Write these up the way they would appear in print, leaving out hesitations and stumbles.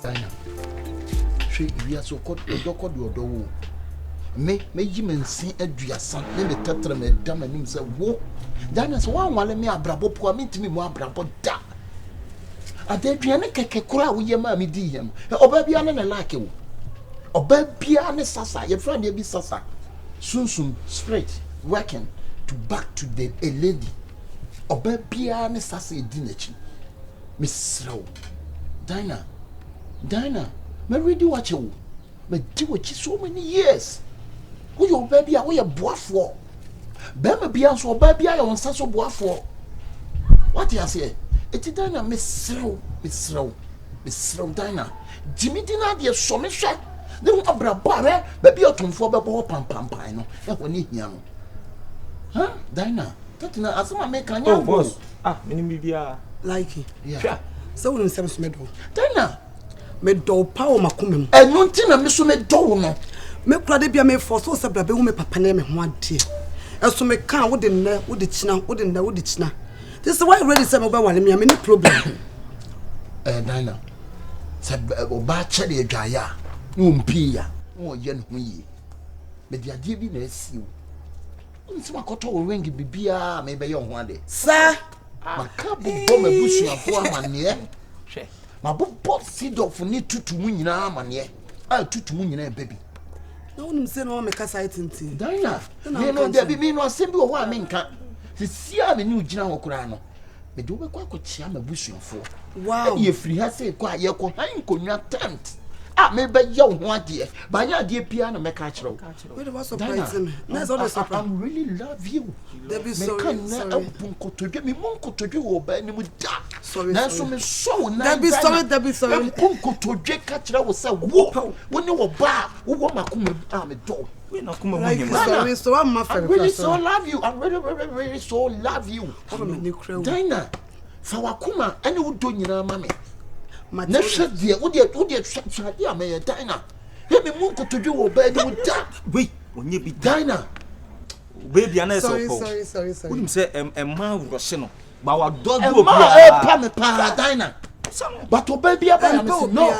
Dina. She we are so called odo me yi mensin aduasa ne me tetre me dam anim se wo Dina so wan wale me abrabo po amintimi mo abrabo da adeduane keke kura wo yema me di yem oba bia ne like wo oba bia ne sasa ye friend ye bi sasa soon straight working to back to the a lady oba bia ne sasa e di nachi misraw Dina me ready watch you me di watch so many years who your baby a we boafo be me bia so oba bia ye wonsa so boafo what you say eti Dina misraw Dina Jimmy dina de so me hwe de ho abraba re ba bia otumfo be bo pam no e ho ni hia no ha Dina tatina asema me kan ya boss mini bibia Likeee yeah so we nsem so me do Dina me do pa o makomem enu ntina me so me do no me kura de bia me for so sebra be hu me papa na me ho ade eso me kan wo de nna wo de china this is why you ready say me ba wale me any problem Dina se oba chere adwaya no mpi ya wo ye no yi me dia die bi na asiu nti makoto wo ring bibia me be ye ho ade sir makabu bo mabusuafo amane hwe mabobo sidof ni tutumu nyina amane tutumu nyina baby no one say no me kasa itinti Dina me no de bi no asem bi wo a me nka sisia me ni ugina ho kura no me de wo be kwa chia mabusuafo wow ye free ha say kwa ye ko han konwa tent me be ye ho ade ba nya ade pia no me ka kire wo wait what surprise me that's all the surprise I really love you there be sorry me monkotodwe wo ba ni mu da sorry na so me so na there be sorry monkotodwe ka kire wo say wo ni wo ba wo makoma me do we na kuma mu him sorry so I'm my friend I really so love you I really so love you Dina fa wakoma ani wo do nyina ma me na hwe de wo de hwe am ye Dina he me monkotodwe wo ba ni mu da we onye bi Dina baby ana so sorry we say emma rush no ba wa dog obi pa me pa Dina but baby aba me no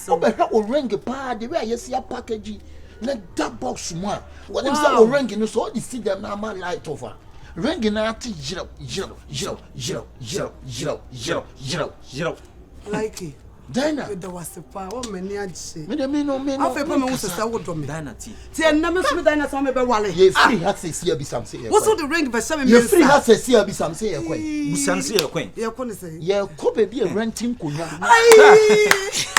obe o ring pa the way yes ya package na that box mo what them say o ring no so the see them na ma light over ring na ati jiro Likeee Dina the was a power many aje me no afa pa me wo sesa wo do me Dina ti na me so me Dina so me be wale ye free access here be some say what's the ring be say me ye free access here be some say ye kwen busan say ye kwen ye ko ne say ye ko baby renting konya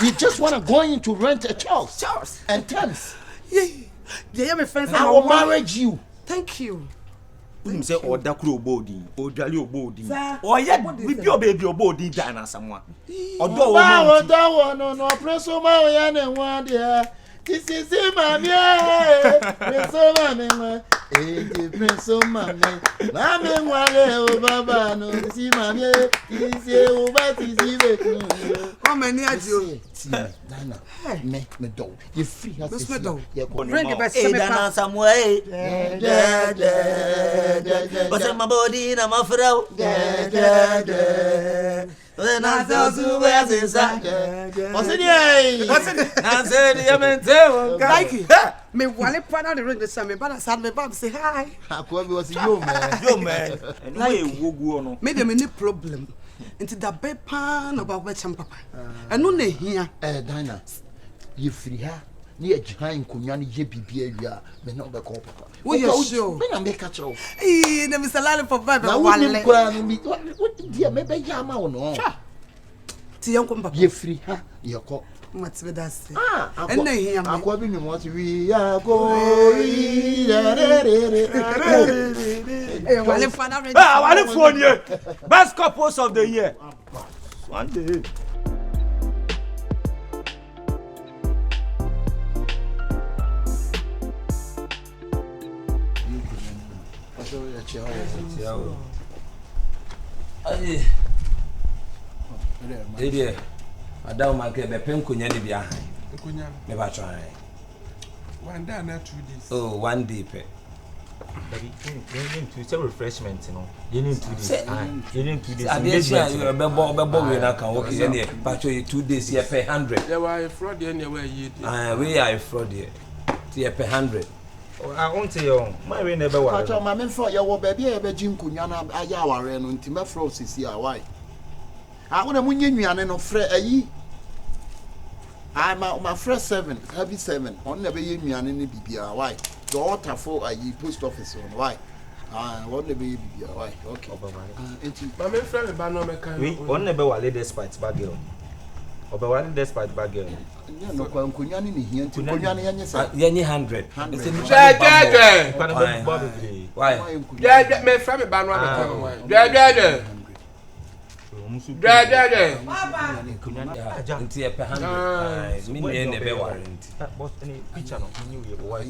you just want to go into rent a house and terms yeah me friends I will marry you thank you we say order kuro obodi odwale obodi oye bibi obebi obodi Dina samwa odo wo ma no preso ma o ya ne wa dia this is mami preso mami preso mami wa le o baba no si mami isi o ba ti si be o many ajo Dina me do you free has me do bring it back Dina samwa but my body na my frau when I tell you where's inside what's it na say the mente Likeee me wale pana the ring the same but I said me bab say hi akwa be was yo man and we wogu no me dem any problem into that be pan about we cham papa eno na hia Dina you free her ni agihan konwa ne je bibia wi me no be call papa we you sure me na me catch you na me salale for vibe na wale what dia me be ya ma wo no ti yanko papa you free her you call What's with that? And then here, I'm going to what we are going. Best couples of the year. One day. Hey, Madam Market, the penkunya ni behind. Never try. 1 day, not 2 days. Oh, 1 day. You say refreshment, you know. You need 2 days. You need 2 days. I didn't say you remember we na can work here. But you 2 days here per 100. There were fraud anywhere you did. We are fraud here. Here per 100. I won't say you. My way never was. Pacho ma me fro ya wo baby e be jim kunwa na aya aware no nti me fro sisi a why. Ah wona munye nnuane no frɛ ayi. Ah my friend 7, heavy 7. On na be ye nnuane ne bibia why. The order for ayi post office on why. Ah what na be ye bibia why. Okay. Enti My main friend me ba no me kan. We on never wale despite bag girl. Obewale despite bag girl. no kwa nkunwa ne hia nti nkunwa ne yenye sa yenye 100 why me fra me ba no abeka nti e pe 100 mi ne ne be warranty but any picture no new ye boy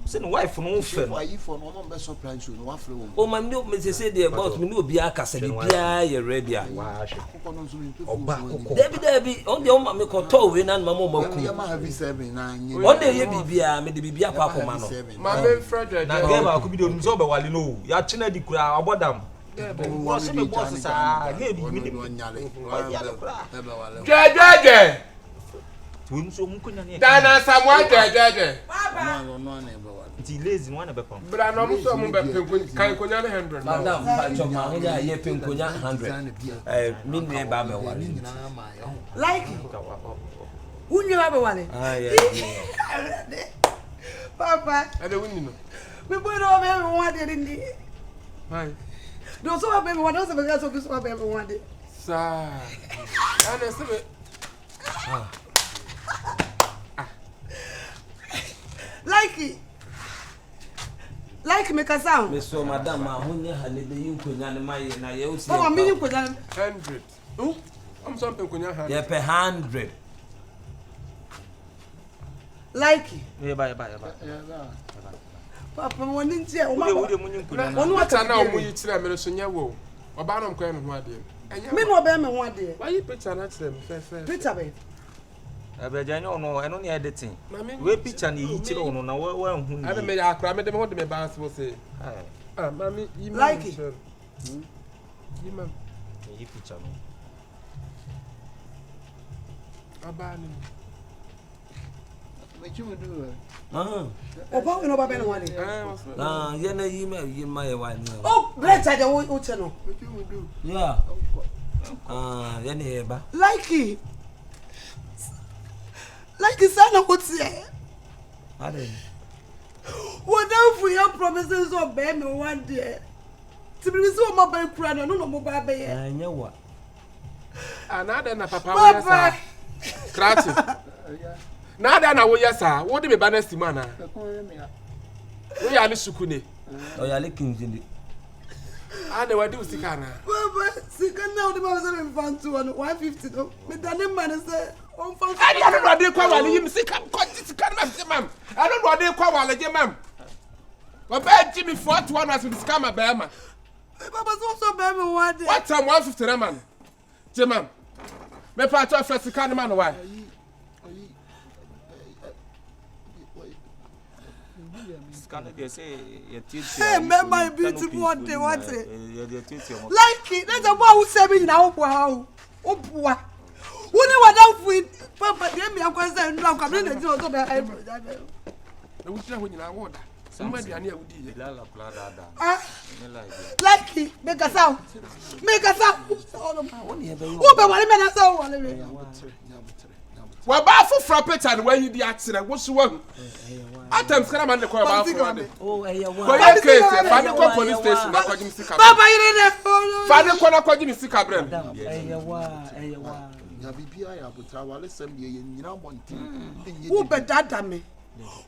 Sen wife no fe no wife no no be surprise no wa frɛ wo o ma me say the boss me no obi aka sa bibia ye ready a wa hwe oba kokko David on de o ma me ko to we na ma mo ma ku ya ma have 7 na nye on de ye bibia me de bibia kwa akoma no ma me friend na game a ku bi de onu so be wale no ya chena di kura abodam boss me boss sa game bi mi de Tunso mukunya ne Dana Samuel jeje baba no na be wale nti lazy one be pam bra no so mu be kan konya 100 madam pacho ma honya ye penkonya 100 mi ne ba be wale Like unyo ba be wale papa ade wuni no me boy no be me wan de ndi hai do so ba be me wan do so be so be so be me wan de sa ana se be Like me ka sound. Me so madam ma honya ha ne be yinkonya ne maye na ye osi Baba me yinkonya 100 I'm something konya 100 ye pe 100 Like ye ba papa mo ni ntie o ma wo de munyin kunya onu ata na o mu yi tira me so nya wo oba no mko no ho ade me no be me ho ade why you picture na tira me fe picture be abeja nya ono eno ne editing we picture ne yi kire ono na wa hu ni ade me ya akra me de me ho de me ba so say mami yi Like yi mam yi picture no abani me chimu do oba we no ba be no ade ye na yi ma ye wa ni oh great ade o che no me chimu do yeah ye ne ye ba Like sana kotie ade what if we have promises of be me one day tibiri so mo ba kura no no mo ba be ye nya wa anada na papa wo yesa krati nada na wo yesa wo de me ba na stima na wo ya ni sukune o ya le kinjini ade wadi usika na baba sika na o de ba se me fantu 150 no me dane man say on fantu I don't know they kwa wale yim sika ko sika na se mam I don't know they kwa wale je mam wa ba ji mi 41 as sika ma ba ma baba so be me one day what time 150 na man je mam me pa to fa sika na man why scanner they say ye hey my beautiful one day what like it that's about who say me na oboa woni wada fu papa de mi akwanza ndu akwamre na jiro so be ai na wuti na ho nyina wo da sama aduane a wudi ye lala kula da like make us out who be wale me na so wale me wa ba fu frapeta ne wayi di atsere wo so wahu atam skana man de ko ba fu ade oh wa ko ye case fa ne ko police station na ko jimi sika baba yire ne fa ne ko na ko jimi sika brem wa ya bibia ya butra wale sem ye nyina bonti who be dada me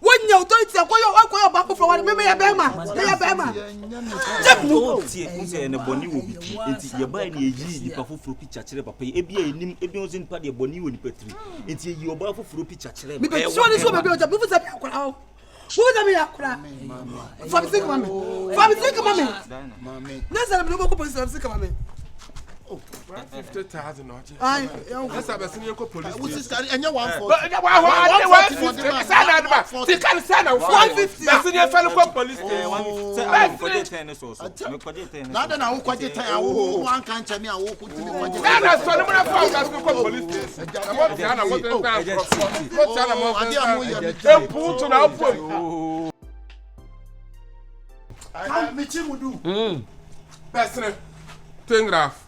wonya authority akoyo ba fu wale me ya be ma no tie unse ne boni wo bi enti ye ba ne yi nipa foforo picture kire papa e bia enim e bia onse nipa de boni wo nipa tri enti ye oba foforo picture kire me be so ni so be o ja me fu sabi akora o who da me akora family mami mami na say me no go police family mami 50,000 or Ai, yes, I was in your police. What is that? And you want for? But you can send a 150. That's in your fellow police. Now then, I will quite it. I one can't tell me. I will put me. That's what I'm going to police. I'm not the other one. Best thing, graph.